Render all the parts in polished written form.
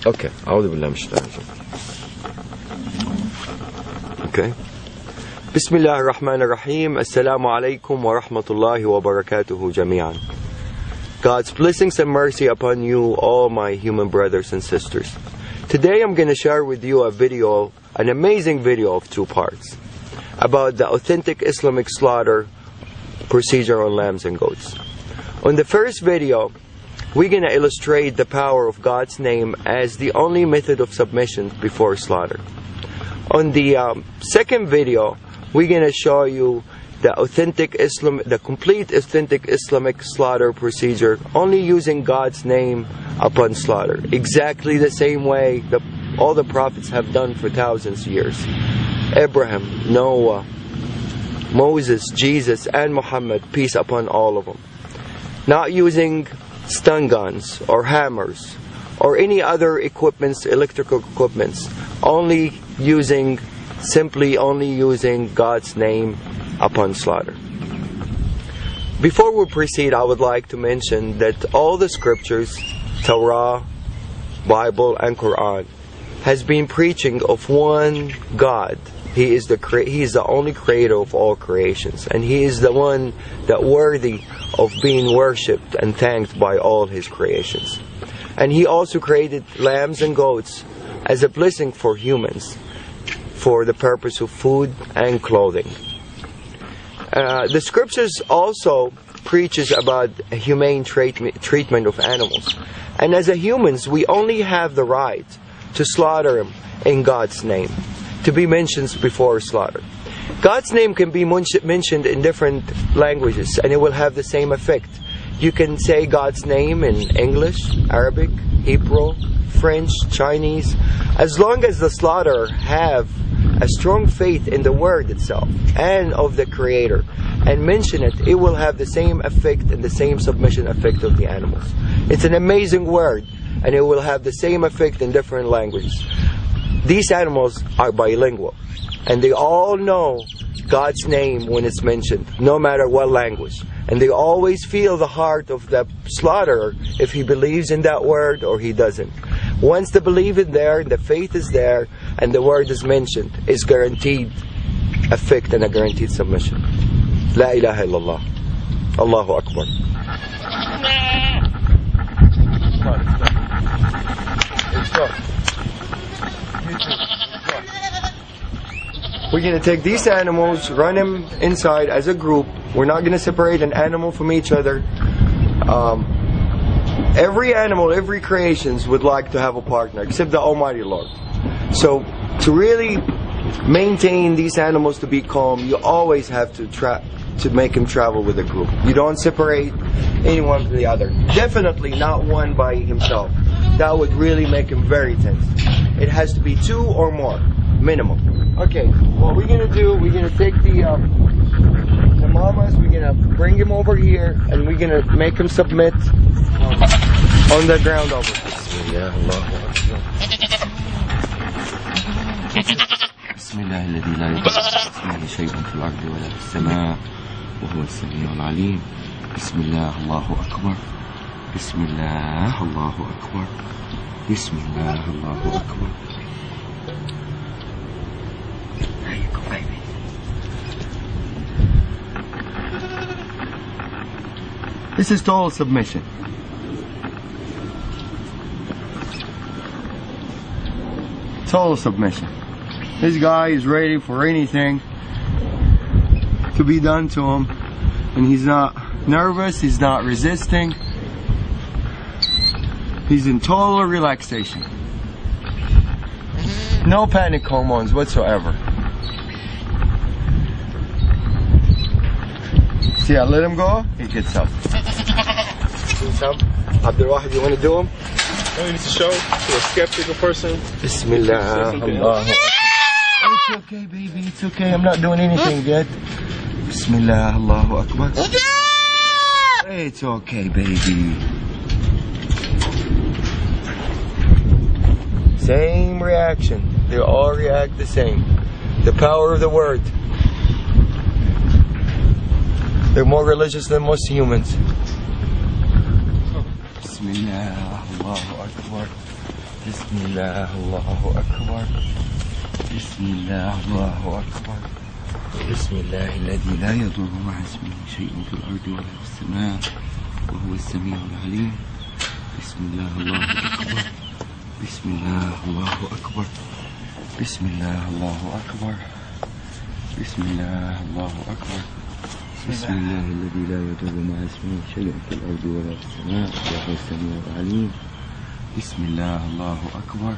Okay. أعوذ بالله من الشيطان الرجيم. Okay. بسم الله الرحمن الرحيم. السلام عليكم ورحمة الله وبركاته جميعا. God's blessings and mercy upon you, all my human brothers and sisters. Today I'm going to share with you a video, an amazing video of 2 parts, about the authentic Islamic slaughter procedure on lambs and goats. On the first video, we're going to illustrate the power of God's name as the only method of submission before slaughter. On the second video, we're going to show you the complete authentic Islamic slaughter procedure, only using God's name upon slaughter, exactly the same way that all the prophets have done for thousands of years. Abraham, Noah, Moses, Jesus, and Muhammad, peace upon all of them. Not using stun guns or hammers or any other equipments, electrical equipments, simply only using God's name upon slaughter. Before we proceed, I would like to mention that all the scriptures, Torah, Bible, and Quran, has been preaching of one God. He is the only creator of all creations, and He is the one that worthy of being worshipped and thanked by all His creations. And He also created lambs and goats as a blessing for humans, for the purpose of food and clothing. The scriptures also preaches about a humane treatment of animals. And as humans, we only have the right to slaughter them in God's name, to be mentioned before slaughter. God's name can be mentioned in different languages, and it will have the same effect. You can say God's name in English, Arabic, Hebrew, French, Chinese. As long as the slaughterer have a strong faith in the word itself and of the Creator, and mention it, it will have the same effect and the same submission effect of the animals. It's an amazing word, and it will have the same effect in different languages. These animals are bilingual, and they all know God's name when it's mentioned, no matter what language. And they always feel the heart of the slaughterer if he believes in that word or he doesn't. Once the belief is there, the faith is there, and the word is mentioned, is guaranteed effect and a guaranteed submission. La ilaha illallah. Allahu Akbar. We're going to take these animals, run them inside as a group. We're not going to separate an animal from each other. Every animal, every creation would like to have a partner, except the Almighty Lord. So, to really maintain these animals to be calm, you always have to make them travel with a group. You don't separate anyone from the other. Definitely not one by himself. That would really make him very tense. It has to be 2 or more, minimum. Okay, what we're going to do, we're going to take the mamas, we're going to bring him over here, and we're going to make him submit on the ground over here. Bismillah, Allahu Akbar. Bismillah, الذي لا يضر شيء في الأرض ولا في السماء وهو السميع العليم. Bismillah, Allahu Akbar. Bismillah, Allahu Akbar. Bismillah, Allahu Akbar. There you go, baby. This is total submission. Total submission. This guy is ready for anything to be done to him, and he's not nervous, he's not resisting, he's in total relaxation. No panic hormones whatsoever. See, I let him go, he gets up. Abdul Wahid, you want to do him? No, you need to show to a skeptical person. Bismillah. It's okay, baby, it's okay, I'm not doing anything yet. Bismillah, Allahu Akbar. It's okay, baby. Same reaction. They all react the same. The power of the word. They're more religious than most humans. Bismillah, Allahu Akbar. Bismillah, Allahu Akbar. Bismillah, Allahu Akbar. Bismillah, الذي لا يضر مع اسمه شيء في الأرض ولا في السماء وهو السميع العليم. Bismillah, Allahu Akbar. Bismillah, Allahu Akbar. Bismillah, Allahu Akbar. Bismillah, Allahu Akbar. بسم الله الذي لا يضر مع اسمه شيء في الأرض ولا في السماء وهو السميع العليم. بسم الله الله أكبر.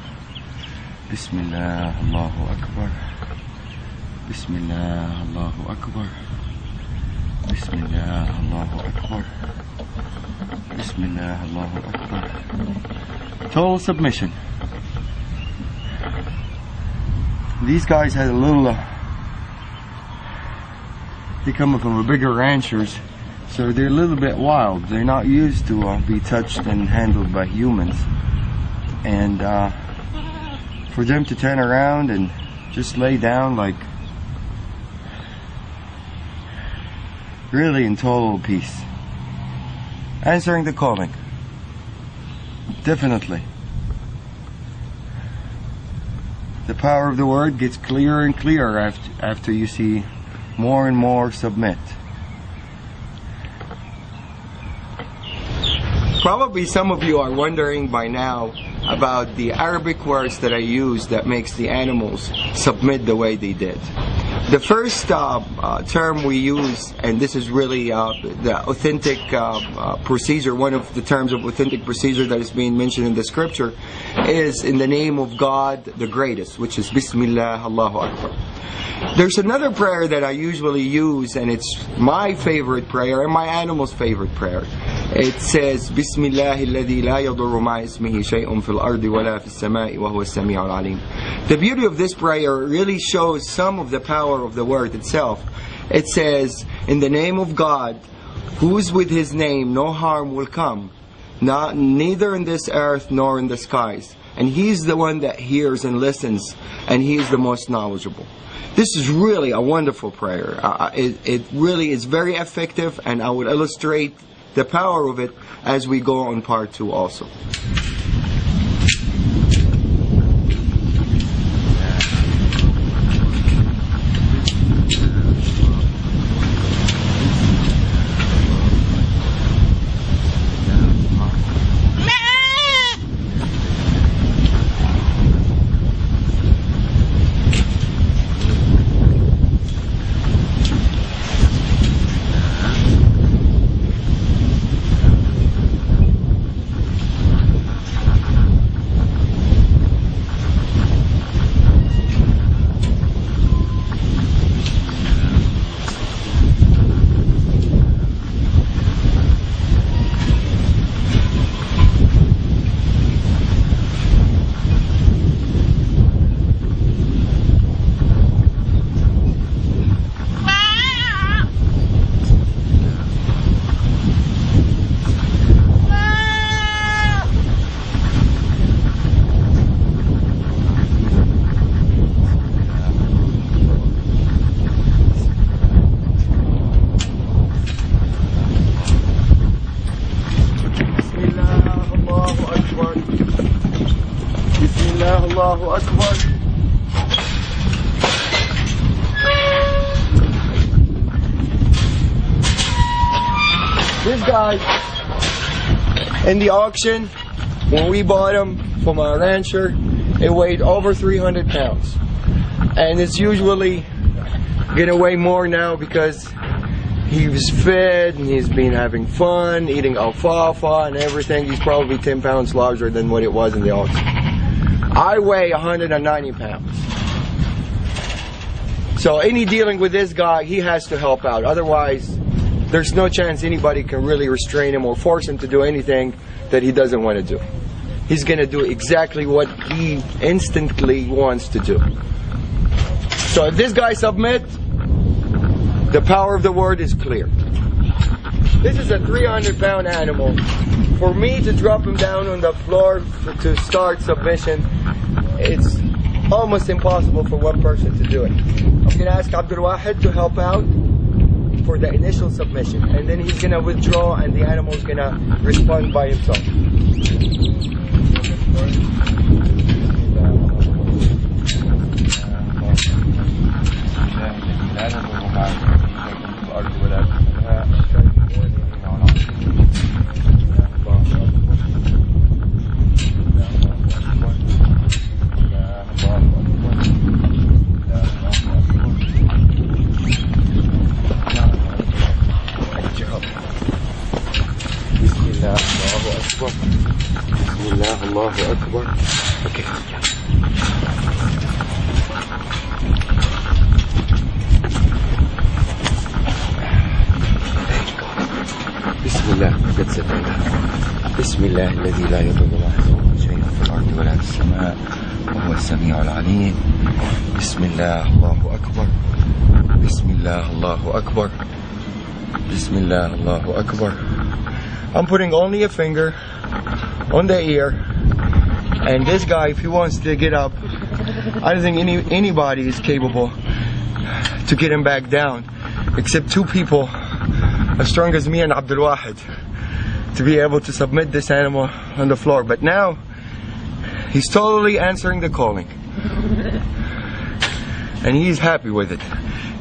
بسم الله الله أكبر. بسم الله الله أكبر. بسم الله الله أكبر. بسم الله الله أكبر. Total submission. These guys had a little they're coming from a bigger ranchers, so they're a little bit wild. They're not used to be touched and handled by humans. And for them to turn around and just lay down like really in total peace. Answering the calling. Definitely. The power of the word gets clearer and clearer after you see more and more submit. Probably some of you are wondering by now about the Arabic words that I use that makes the animals submit the way they did. The first term we use, and this is really the authentic procedure, one of the terms of authentic procedure that is being mentioned in the scripture, is in the name of God the greatest, which is Bismillah, Allahu Akbar. There's another prayer that I usually use, and it's my favorite prayer and my animal's favorite prayer. It says, Bismillahi alladhi la yadurru ma'a ismihi shay'un fil ardi wa la fis sama'i wa huwa as-sami'ul 'alim. The beauty of this prayer really shows some of the power of the word itself. It says, in the name of God, who's with his name no harm will come, neither in this earth nor in the skies. And he's the one that hears and listens, and he's the most knowledgeable. This is really a wonderful prayer. It really is very effective, and I will illustrate the power of it as we go on part 2 also. Allahu Akbar. This guy in the auction, when we bought him from our rancher, it weighed over 300 pounds. And it's usually gonna weigh more now because he was fed and he's been having fun, eating alfalfa and everything. He's probably 10 pounds larger than what it was in the auction. I weigh 190 pounds. So any dealing with this guy, he has to help out. Otherwise, there's no chance anybody can really restrain him or force him to do anything that he doesn't want to do. He's going to do exactly what he instantly wants to do. So if this guy submits, the power of the word is clear. This is a 300-pound animal. For me to drop him down on the floor to start submission, it's almost impossible for one person to do it. I'm going to ask Abdul Wahid to help out for the initial submission, and then he's going to withdraw and the animal is going to respond by himself. Bismillah, Allahu Akbar. Bismillah, Allahu Akbar. Okay. Bismillah. That's it. Bismillah, الذي لا يضر مع اسمه شيء في الأرض ولا في السماء وهو السميع العليم. Bismillah, Allahu Akbar. Bismillah, Allahu Akbar. Bismillah, Allahu Akbar. I'm putting only a finger on the ear, and this guy, if he wants to get up, I don't think anybody is capable to get him back down, except two people as strong as me and Abdul Wahid, to be able to submit this animal on the floor. But now he's totally answering the calling, and he's happy with it.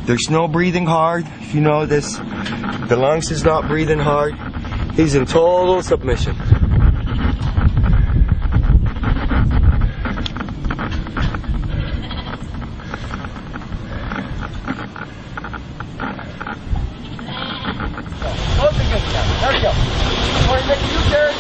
There's no breathing hard, if you know this. The lungs is not breathing hard. He's in total submission. There we go. All right, make a U-turn.